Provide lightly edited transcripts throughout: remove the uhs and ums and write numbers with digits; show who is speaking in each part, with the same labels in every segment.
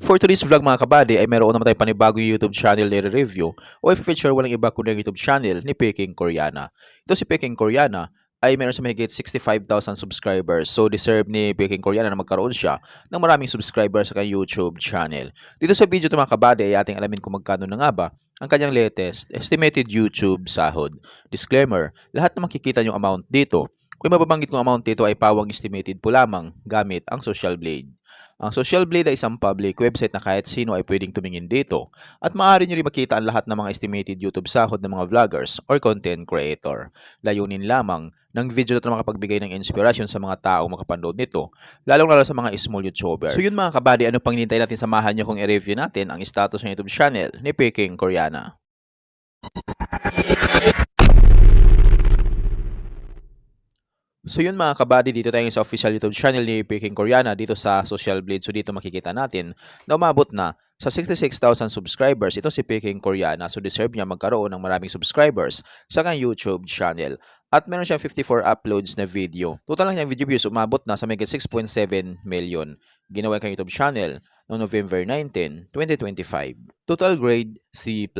Speaker 1: For today's vlog mga kabady ay meron naman tayong panibagong YouTube channel na i-review o i-feature walang iba kundi ang YouTube channel ni Peking Koreana. Ito si Peking Koreana ay meron sa mahigit 65,000 subscribers. So deserve ni Peking Koreana na magkaroon siya ng maraming subscribers sa kanyang YouTube channel. Dito sa video ito mga kabady ay ating alamin kung magkano na nga ba ang kanyang latest estimated YouTube sahod. Disclaimer, lahat na makikita yung amount dito kung mababanggit kong amount dito ay pawang estimated po lamang gamit ang Social Blade. Ang Social Blade ay isang public website na kahit sino ay pwedeng tumingin dito at maaari nyo rin makita ang lahat ng mga estimated YouTube sahod ng mga vloggers or content creator. Layunin lamang ng video na makapagbigay ng inspirasyon sa mga taong makapanood nito, lalong-lalo sa mga small YouTubers. So yun mga kabady, ano pang hinintay natin, samahan nyo kung i-review natin ang status ng YouTube channel ni Peking Koreana. So yun mga kabady, dito tayo sa official YouTube channel ni Peking Koreana dito sa Social Blade. So dito makikita natin na umabot na sa 66,000 subscribers. Ito si Peking Koreana. So deserve niya magkaroon ng maraming subscribers sa kanyang YouTube channel. At meron siyang 54 uploads na video. Total lang niyang video views umabot na sa mahigit 6.7 million. Ginawa kang YouTube channel noong November 19, 2025. Total grade C+.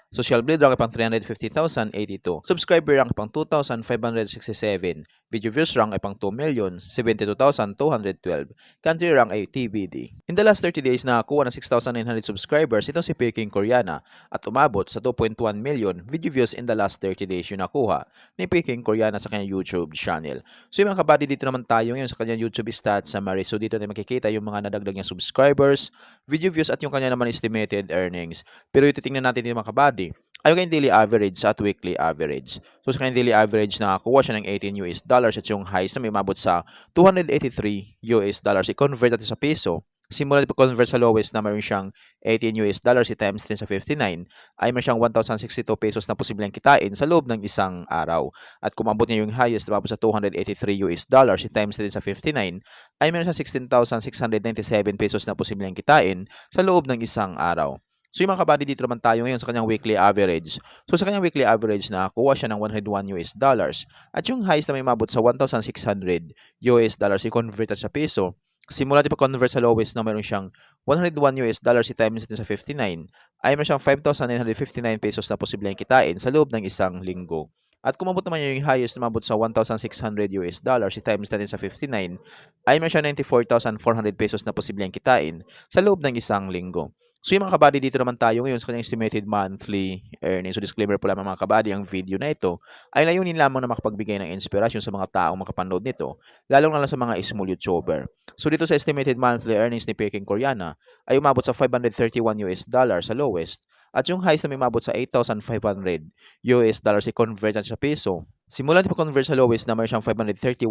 Speaker 1: Social Blade rank pang 350,082. Subscriber rank pang 2,567. Video views rank ay pang 2,072,212. Country rank ay TBD. In the last 30 days nakakuha ng 6,900 subscribers itong si Peking Koreana at umabot sa 2.1 million video views in the last 30 days yung nakuha ni Peking Koreana sa kanyang YouTube channel. So yung mga kabady, dito naman tayo ngayon sa kanyang YouTube stats summary. So dito natin makikita yung mga nadagdag niyang subscribers, video views at yung kanya naman estimated earnings. Pero ititingnan natin dito mga kabady ay yung daily average at weekly average. So sa kanyang daily average nakakuha siya ng $18 at yung highs na may umabot sa $283. I-convert natin sa peso. Simula convert sa lowest na mayroon siyang $18 i-times din sa 59 ay mayroon siyang 1,062 pesos na posibleng kitain sa loob ng isang araw. At kung umabot niya yung highest na sa $283 i-times din sa 59 ay mayroon siyang 16,697 pesos na posibleng kitain sa loob ng isang araw. So yung mga kabady, dito naman tayo ngayon sa kanyang weekly average. So sa kanyang weekly average nakakuha siya ng $101 at yung highest na may umabot sa $1,600 i-convert sa peso. Simula convert sa lowest na mayroon siyang $101 i-times natin sa 59 ay mayroon siyang 5,959 pesos na posibleng kitain sa loob ng isang linggo. At kung umabot naman yung highest na umabot sa $1,600 i-times natin sa 59 ay mayroon siyang 94,400 pesos na posibleng kitain sa loob ng isang linggo. So yung mga kabady, dito naman tayo ngayon sa kanyang estimated monthly earnings. So disclaimer po lamang mga kabady, ang video na ito ay layunin lamang na makapagbigay ng inspirasyon sa mga taong makapanood nito, lalong lalo sa mga small YouTuber. So dito sa estimated monthly earnings ni Peking Koreana ay umabot sa $531 sa lowest at yung highest na may umabot sa $8,500 i-convert natin sa peso. Simula convert sa lowest na mayroon siyang $531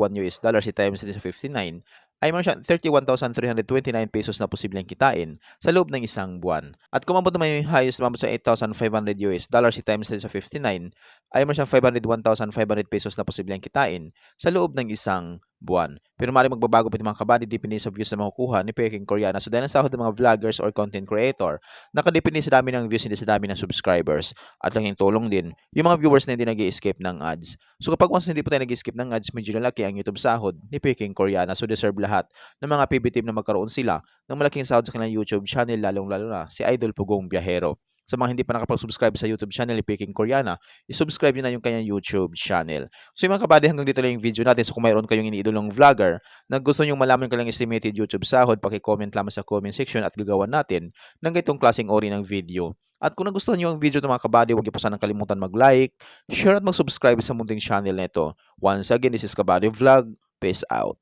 Speaker 1: i-times natin sa 59 ay mayroon siyang 31,329 pesos na posibleng kitain sa loob ng isang buwan. At kung umabot naman yung highest na umabot sa $8,500 i-times natin sa 59 ay mayroon siyang 501,500 pesos na posibleng kitain sa loob ng isang buwan. Pero maaaring magbabago pa ito mga kabady, depende sa views na makukuha ni Peking Koreana. So dahil ang sahod ng mga vloggers or content creator, nakadepende sa dami ng views, hindi sa dami ng subscribers. At lang yung tulong din, yung mga viewers na hindi nag-i-escape ng ads. So kapag once hindi po tayo nag-i-escape ng ads, medyo lalaki ang YouTube sahod ni Peking Koreana. So deserve lahat ng mga PB team na magkaroon sila ng malaking sahod sa kanilang YouTube channel, lalong-lalo na si Idol Pugong Biyahero. Sa mga hindi pa nakapag-subscribe sa YouTube channel ni Peking Koreana, i-subscribe nyo na yung kanyang YouTube channel. So yung mga kabady, hanggang dito lang yung video natin. So kung mayroon kayong iniidolong vlogger na gusto nyo malaman yung kanyang estimated YouTube sahod, paki-comment lamang sa comment section at gagawan natin ng ganitong klaseng ori ng video. At kung nagustuhan nyo ang video ng mga kabady, huwag niyo po sanang kalimutan mag-like, share at mag-subscribe sa munting channel na ito. Once again, this is Kabady Vlog. Peace out.